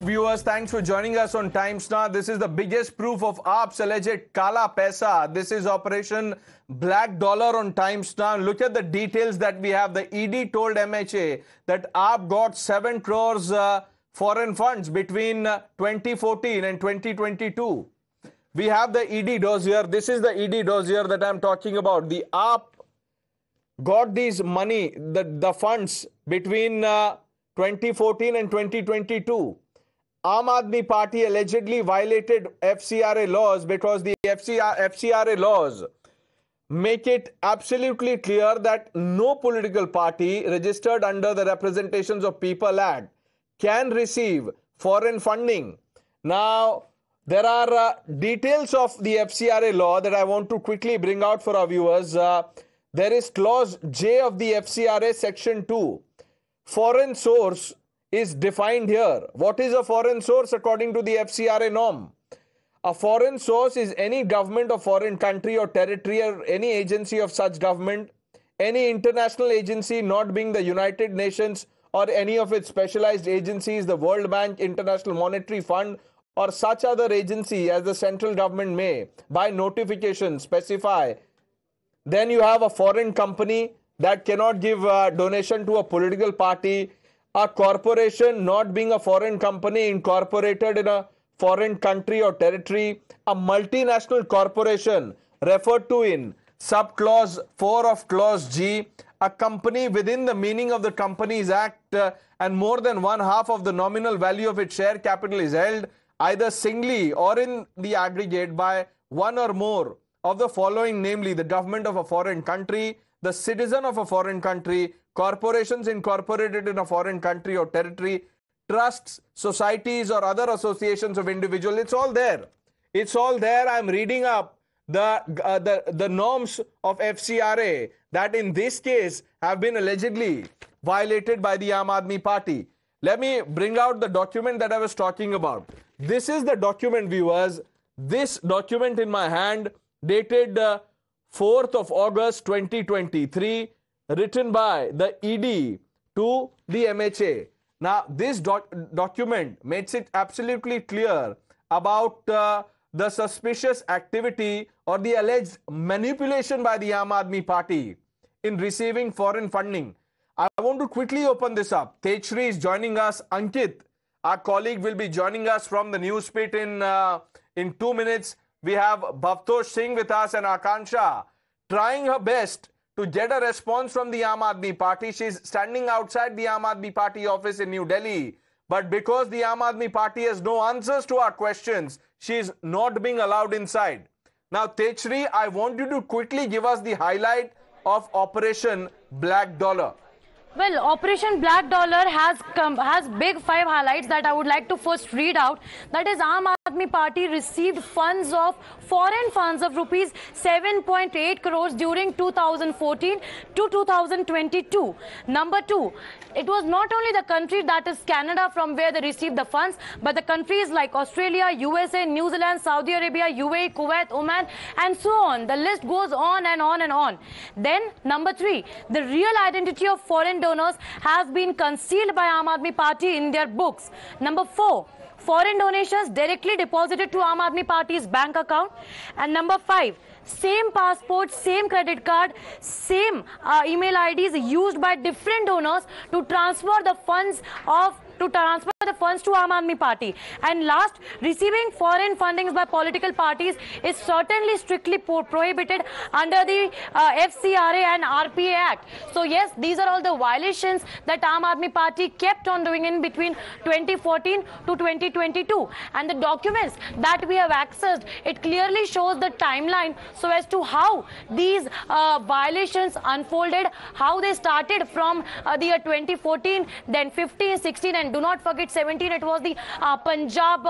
Viewers, thanks for joining us on Times Now. This is the biggest proof of AAP's alleged Kala Paisa. This is Operation Black Dollar on Times Now. Look at the details that we have. The ED told MHA that AAP got 7 crores foreign funds between 2014 and 2022. We have the ED dossier. This is the ED dossier that I'm talking about. The AAP got these money, the funds between 2014 and 2022. Aam Aadmi Party allegedly violated FCRA laws because the FCRA laws make it absolutely clear that no political party registered under the Representations of People Act can receive foreign funding. Now, there are details of the FCRA law that I want to quickly bring out for our viewers. There is clause J of the FCRA section 2. Foreign source is defined here. What is a foreign source according to the FCRA norm? A foreign source is any government or foreign country or territory or any agency of such government, any international agency not being the United Nations or any of its specialized agencies, the World Bank, International Monetary Fund, or such other agency as the central government may, by notification, specify. Then you have a foreign company that cannot give a donation to a political party, a corporation not being a foreign company incorporated in a foreign country or territory, a multinational corporation referred to in subclause 4 of clause G, a company within the meaning of the Companies Act and more than 1/2 of the nominal value of its share capital is held either singly or in the aggregate by one or more of the following, namely the government of a foreign country, the citizen of a foreign country, corporations incorporated in a foreign country or territory, trusts, societies or other associations of individuals. It's all there. It's all there. I'm reading up the norms of FCRA that in this case have been allegedly violated by the Aam Aadmi Party. Let me bring out the document that I was talking about. This is the document, viewers. This document in my hand, dated 4th of August 2023, written by the ED to the MHA. Now, this document makes it absolutely clear about the suspicious activity or the alleged manipulation by the Aam Aadmi Party in receiving foreign funding. I want to quickly open this up. Tejshri is joining us. Ankit, our colleague, will be joining us from the newspit in 2 minutes. We have Bhavtosh Singh with us and Akansha trying her best to get a response from the Aam Aadmi Party. She's standing outside the Aam Aadmi Party office in New Delhi. But because the Aam Aadmi Party has no answers to our questions, she is not being allowed inside. Now, Tejshri, I want you to quickly give us the highlight of Operation Black Dollar. Well, Operation Black Dollar has big 5 highlights that I would like to first read out. That is, Aam Aadmi Party received foreign funds of rupees 7.8 crores during 2014 to 2022. Number 2, it was not only the country, that is Canada, from where they received the funds, but the countries like Australia, USA, New Zealand, Saudi Arabia, UAE, Kuwait, Oman, and so on. The list goes on and on and on. Then, number 3, the real identity of foreign donors has been concealed by Aam Aadmi Party in their books. Number 4, foreign donations directly deposited to Aam Aadmi Party's bank account. And number 5, same passport, same credit card, same email IDs used by different donors to transfer the funds to Aam Aadmi Party. And last, receiving foreign fundings by political parties is certainly strictly prohibited under the FCRA and RPA Act. So yes, these are all the violations that Aam Aadmi Party kept on doing in between 2014 to 2022. And the documents that we have accessed, it clearly shows the timeline so as to how these violations unfolded, how they started from the year 2014, then 15, 16, and do not forget 17, it was the Punjab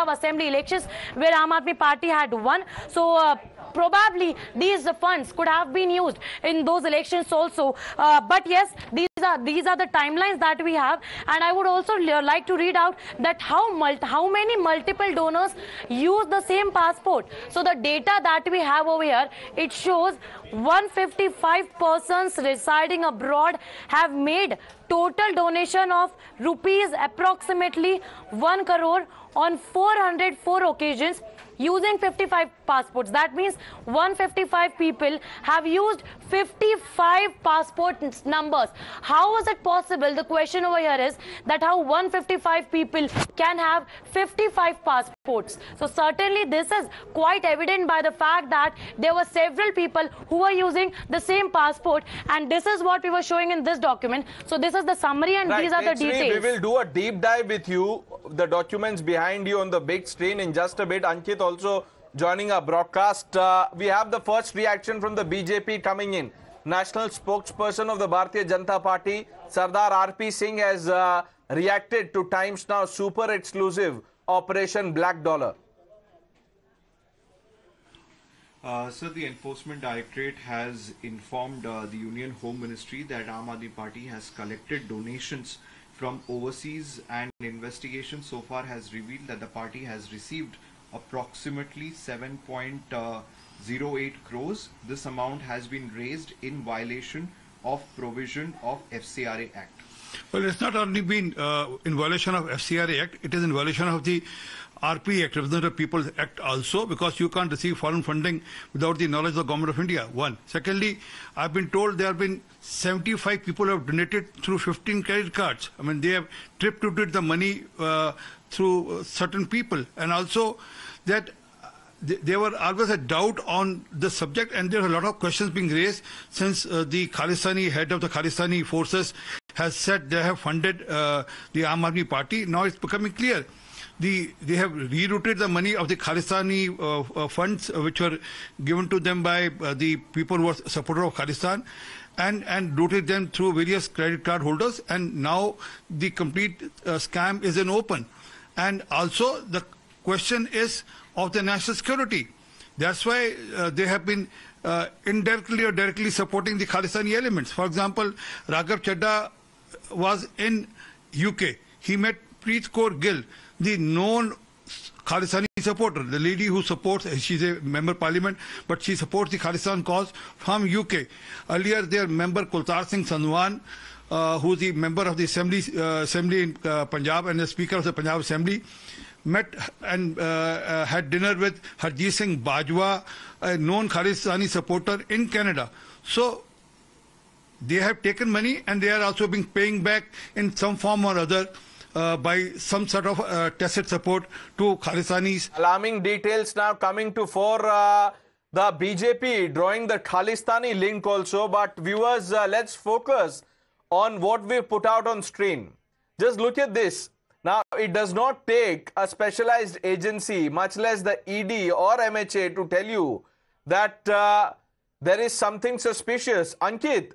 Assembly elections where Aam Aadmi Party had won. So probably these funds could have been used in those elections also. But yes, these are the timelines that we have. And I would also like to read out that how many multiple donors use the same passport. So the data that we have over here, it shows 155 persons residing abroad have made total donation of rupees approximately 1 crore on 404 occasions using 55 passports. That means 155 people have used 55 passport numbers. How was it possible? The question over here is that how 155 people can have 55 passports. So certainly this is quite evident by the fact that there were several people who were using the same passport, and this is what we were showing in this document. So this is the summary, and these are the details. We will do a deep dive with you, the documents behind you on the big screen in just a bit. Ankit also joining our broadcast. We have the first reaction from the BJP coming in. National spokesperson of the Bharatiya Janata Party, Sardar R.P. Singh, has reacted to Times Now super exclusive Operation Black Dollar. So the Enforcement Directorate has informed the Union Home Ministry that Aam Aadmi Party has collected donations from overseas, and investigation so far has revealed that the party has received approximately 7.08 crores. This amount has been raised in violation of provision of FCRA Act. Well, it's not only been in violation of FCRA Act, it is in violation of the RP Act, Representative People's Act also, because you can't receive foreign funding without the knowledge of the Government of India, one. Secondly, I've been told there have been 75 people who have donated through 15 credit cards. I mean, they have tripped the money through certain people, and also that there were always a doubt on the subject, and there are a lot of questions being raised since the Khalistani head of the Khalistani forces has said they have funded the Aam Aadmi Party. Now it's becoming clear. They have rerouted the money of the Khalistani funds which were given to them by the people who were supporters of Khalistan, and routed them through various credit card holders, and now the complete scam is in open. And also the question is of the national security. That's why they have been indirectly or directly supporting the Khalistani elements. For example, Raghav Chadha was in UK. He met Preet Kaur Gill, the known Khalistani supporter, the lady who supports, she's a member of parliament, but she supports the Khalistan cause from UK. Earlier, their member Kultar Singh Sanwan, who's the member of the assembly in Punjab and the speaker of the Punjab Assembly, met and had dinner with Harjeet Singh Bajwa, a known Khalistani supporter in Canada. So they have taken money, and they are also being paying back in some form or other by some sort of tacit support to Khalistanis. Alarming details now coming to fore. The BJP drawing the Khalistani link also. But viewers, let's focus on what we've put out on screen. Just look at this. Now, it does not take a specialized agency, much less the ED or MHA, to tell you that there is something suspicious. Ankit,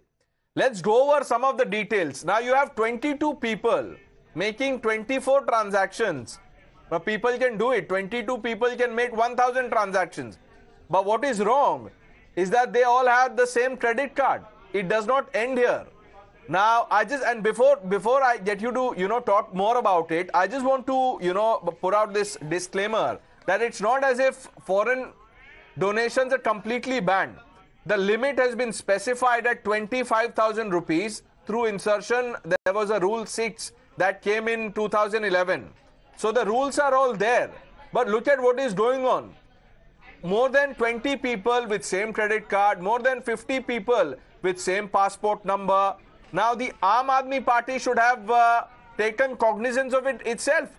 let's go over some of the details. Now, you have 22 people making 24 transactions. Now, people can do it. 22 people can make 1,000 transactions. But what is wrong is that they all have the same credit card. It does not end here. Now, before I get you to, talk more about it, I just want to, put out this disclaimer that it's not as if foreign donations are completely banned. The limit has been specified at 25,000 rupees through insertion. There was a Rule 6 that came in 2011. So the rules are all there. But look at what is going on. More than 20 people with same credit card, more than 50 people with same passport number. Now the Aam Aadmi Party should have taken cognizance of it itself.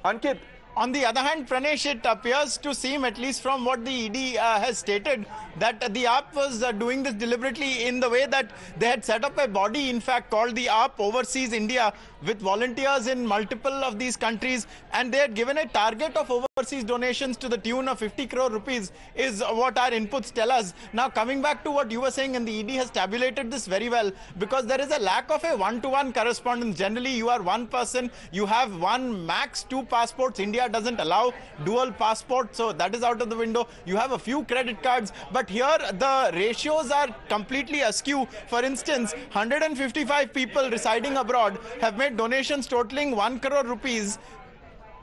Ankit. On the other hand, Pranesh, it appears to seem, at least from what the ED has stated, that the AAP was doing this deliberately in the way that they had set up a body, in fact, called the AAP Overseas India, with volunteers in multiple of these countries, and they had given a target of overseas donations to the tune of 50 crore rupees, is what our inputs tell us. Now, coming back to what you were saying, and the ED has tabulated this very well, because there is a lack of a one-to-one correspondence. Generally, you are one person, you have one, max two passports. India doesn't allow dual passport, so that is out of the window. You have a few credit cards, but here the ratios are completely askew. For instance, 155 people residing abroad have made donations totaling 1 crore rupees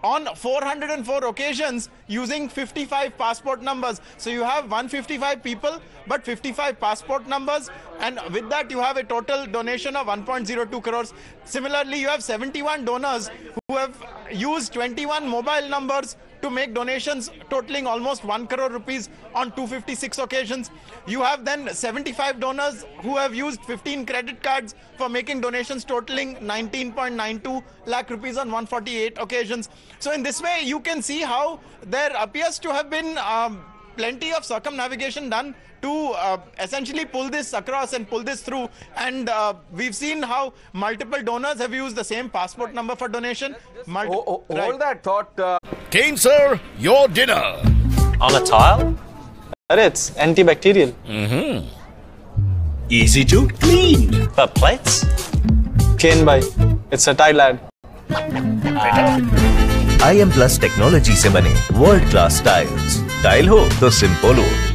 on 404 occasions using 55 passport numbers. So you have 155 people, but 55 passport numbers, and with that you have a total donation of 1.02 crores. Similarly, you have 71 donors who have used 21 mobile numbers to make donations totaling almost 1 crore rupees on 256 occasions. You have then 75 donors who have used 15 credit cards for making donations totaling 19.92 lakh rupees on 148 occasions. So in this way, you can see how there appears to have been plenty of circumnavigation done to essentially pull this across and pull this through. And we've seen how multiple donors have used the same passport number for donation. Hold that thought. Kane sir, your dinner. On a tile? It's antibacterial. Easy to clean. But plates? Kane bhai, it's a tile ad. IM Plus technology से बने world class tiles. Tile हो तो simple हो।